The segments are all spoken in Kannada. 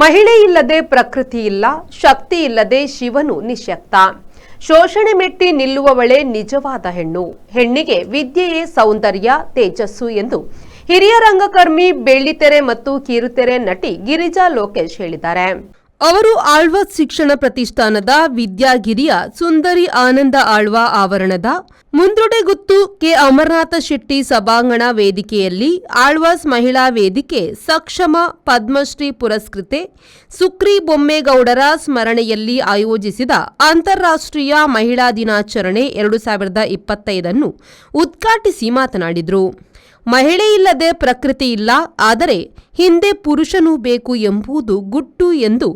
ಮಹಿಳೆ ಇಲ್ಲದೆ ಪ್ರಕೃತಿ ಇಲ್ಲ, ಶಕ್ತಿ ಇಲ್ಲದೆ ಶಿವನು ನಿಶ್ಯಕ್ತ. ಶೋಷಣೆ ಮೆಟ್ಟಿ ನಿಲ್ಲುವವಳೆ ನಿಜವಾದ ಹೆಣ್ಣು. ಹೆಣ್ಣಿಗೆ ವಿದ್ಯೆಯೇ ಸೌಂದರ್ಯ, ತೇಜಸ್ಸು ಎಂದು ಹಿರಿಯ ರಂಗಕರ್ಮಿ, ಬೆಳ್ಳಿತೆರೆ ಮತ್ತು ಕಿರುತೆರೆ ನಟಿ ಗಿರಿಜಾ ಲೋಕೇಶ್ ಹೇಳಿದ್ದಾರೆ. ಅವರು ಆಳ್ವಾಸ್ ಶಿಕ್ಷಣ ಪ್ರತಿಷ್ಠಾನದ ವಿದ್ಯಾಗಿರಿಯ ಸುಂದರಿ ಆನಂದ ಆಳ್ವ ಆವರಣದ ಮುಂದ್ರುಡೆಗುತ್ತು ಕೆ ಅಮರನಾಥ ಶೆಟ್ಟಿ ಸಭಾಂಗಣ ವೇದಿಕೆಯಲ್ಲಿ ಆಳ್ವಾಸ್ ಮಹಿಳಾ ವೇದಿಕೆ ಸಕ್ಷಮ ಪದ್ಮಶ್ರೀ ಪುರಸ್ಕೃತೆ ಸುಕ್ರಿ ಬೊಮ್ಮೇಗೌಡರ ಸ್ಮರಣೆಯಲ್ಲಿ ಆಯೋಜಿಸಿದ ಅಂತಾರಾಷ್ಟ್ರೀಯ ಮಹಿಳಾ ದಿನಾಚರಣೆ 2025 ಉದ್ಘಾಟಿಸಿ ಮಾತನಾಡಿದರು. ಮಹಿಳೆ ಇಲ್ಲದೆ ಪ್ರಕೃತಿ ಇಲ್ಲ, ಆದರೆ ಹಿಂದೆ ಪುರುಷನೂ ಬೇಕು ಎಂಬುದು ಗುಟ್ಟು ಎಂದು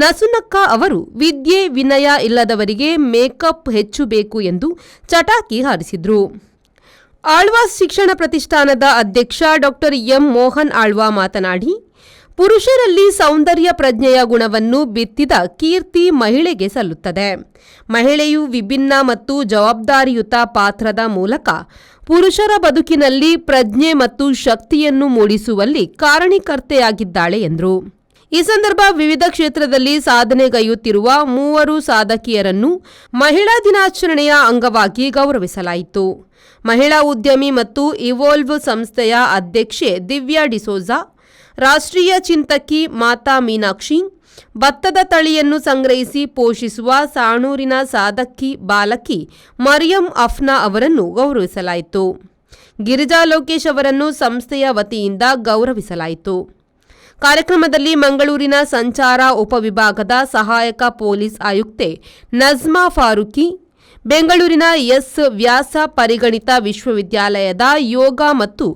ನಸುನಕ್ಕ ಅವರು ವಿದ್ಯೆ ವಿನಯ ಇಲ್ಲದವರಿಗೆ ಮೇಕಪ್ ಹೆಚ್ಚು ಬೇಕು ಎಂದು ಚಟಾಕಿ ಹಾರಿಸಿದರು. ಆಳ್ವಾಸ್ ಶಿಕ್ಷಣ ಪ್ರತಿಷ್ಠಾನದ ಅಧ್ಯಕ್ಷ ಡಾಕ್ಟರ್ ಎಂ ಮೋಹನ್ ಆಳ್ವ ಮಾತನಾಡಿ, ಪುರುಷರಲ್ಲಿ ಸೌಂದರ್ಯ ಪ್ರಜ್ಞೆಯ ಗುಣವನ್ನು ಬಿತ್ತಿದ ಕೀರ್ತಿ ಮಹಿಳೆಗೆ ಸಲ್ಲುತ್ತದೆ. ಮಹಿಳೆಯು ವಿಭಿನ್ನ ಮತ್ತು ಜವಾಬ್ದಾರಿಯುತ ಪಾತ್ರದ ಮೂಲಕ ಪುರುಷರ ಬದುಕಿನಲ್ಲಿ ಪ್ರಜ್ಞೆ ಮತ್ತು ಶಕ್ತಿಯನ್ನು ಮೂಡಿಸುವಲ್ಲಿ ಕಾರಣೀಕರ್ತೆಯಾಗಿದ್ದಾಳೆ ಎಂದರು. ಈ ಸಂದರ್ಭ ವಿವಿಧ ಕ್ಷೇತ್ರದಲ್ಲಿ ಸಾಧನೆಗೈಯುತ್ತಿರುವ 3 ಸಾಧಕಿಯರನ್ನು ಮಹಿಳಾ ದಿನಾಚರಣೆಯ ಅಂಗವಾಗಿ ಗೌರವಿಸಲಾಯಿತು. ಮಹಿಳಾ ಉದ್ಯಮಿ ಮತ್ತು ಇವಾಲ್ವ್ ಸಂಸ್ಥೆಯ ಅಧ್ಯಕ್ಷೆ ದಿವ್ಯಾ ಡಿಸೋಜಾ, ರಾಷ್ಟ್ರೀಯ ಚಿಂತಕಿ ಮಾತಾ ಮೀನಾಕ್ಷಿ, ಭತ್ತದ ತಳಿಯನ್ನು ಸಂಗ್ರಹಿಸಿ ಪೋಷಿಸುವ ಸಾಣೂರಿನ ಸಾಧಕಿ ಬಾಲಕಿ ಮರಿಯಂ ಅಫ್ನಾ ಅವರನ್ನು ಗೌರವಿಸಲಾಯಿತು. ಗಿರಿಜಾ ಲೋಕೇಶ್ ಅವರನ್ನು ಸಂಸ್ಥೆಯ ವತಿಯಿಂದ ಗೌರವಿಸಲಾಯಿತು. ಕಾರ್ಯಕ್ರಮದಲ್ಲಿ ಮಂಗಳೂರಿನ ಸಂಚಾರ ಉಪವಿಭಾಗದ ಸಹಾಯಕ ಪೊಲೀಸ್ ಆಯುಕ್ತೆ ನಜ್ಮಾ ಫಾರೂಕಿ, ಬೆಂಗಳೂರಿನ ಎಸ್ ವ್ಯಾಸ ಪರಿಗಣಿತ ವಿಶ್ವವಿದ್ಯಾಲಯದ ಯೋಗ ಮತ್ತು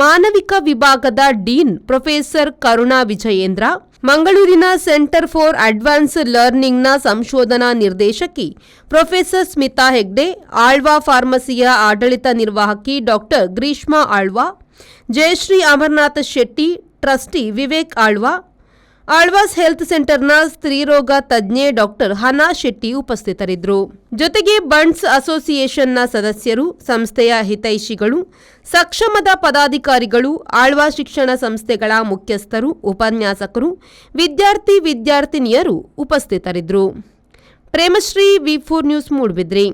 ಮಾನವಿಕ ವಿಭಾಗದ ಡೀನ್ ಪ್ರೊಫೆಸರ್ ಕರುಣಾ ವಿಜಯೇಂದ್ರ, ಮಂಗಳೂರಿನ ಸೆಂಟರ್ ಫಾರ್ ಅಡ್ವಾನ್ಸ್ ಲರ್ನಿಂಗ್ನ ಸಂಶೋಧನಾ ನಿರ್ದೇಶಕಿ ಪ್ರೊಫೆಸರ್ ಸ್ಮಿತಾ ಹೆಗ್ಡೆ, ಆಳ್ವಾ ಫಾರ್ಮಸಿಯ ಆಡಳಿತ ನಿರ್ವಾಹಕಿ doctor Greeshma Alva, Jayashree Amaranatha Shetty, trustee Vivek Alva, Alva's health ಸೆಂಟರ್ನ ಸ್ತ್ರೀರೋಗ ತಜ್ಞೆ ಡಾಕ್ಟರ್ ಹನಾ ಶೆಟ್ಟಿ ಉಪಸ್ಥಿತರಿದ್ದರು. ಜೊತೆಗೆ ಬಂಟ್ಸ್ ಅಸೋಸಿಯೇಷನ್ನ ಸದಸ್ಯರು, ಸಂಸ್ಥೆಯ ಹಿತೈಷಿಗಳು, ಸಕ್ಷಮದ ಪದಾಧಿಕಾರಿಗಳು, ಆಳ್ವಾಸ್ ಶಿಕ್ಷಣ ಸಂಸ್ಥೆಗಳ ಮುಖ್ಯಸ್ಥರು, ಉಪನ್ಯಾಸಕರು, ವಿದ್ಯಾರ್ಥಿನಿಯರು ಉಪಸ್ಥಿತರಿದ್ದರು. ಪ್ರೇಮಶ್ರೀ, ವಿ4 news, Moodabidri.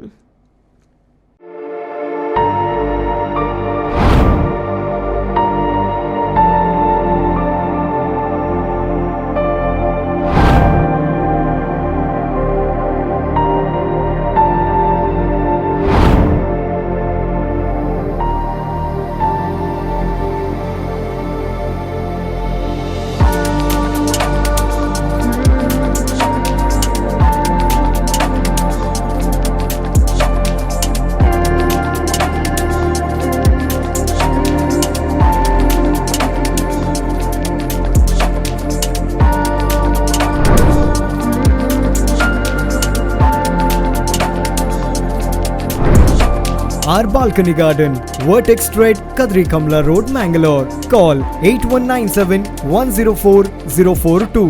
Our balcony garden, Vertex Trade, Kadri Kamla Road, Mangalore. Call 8197 104 042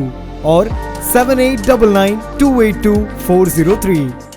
or 7899 282 403.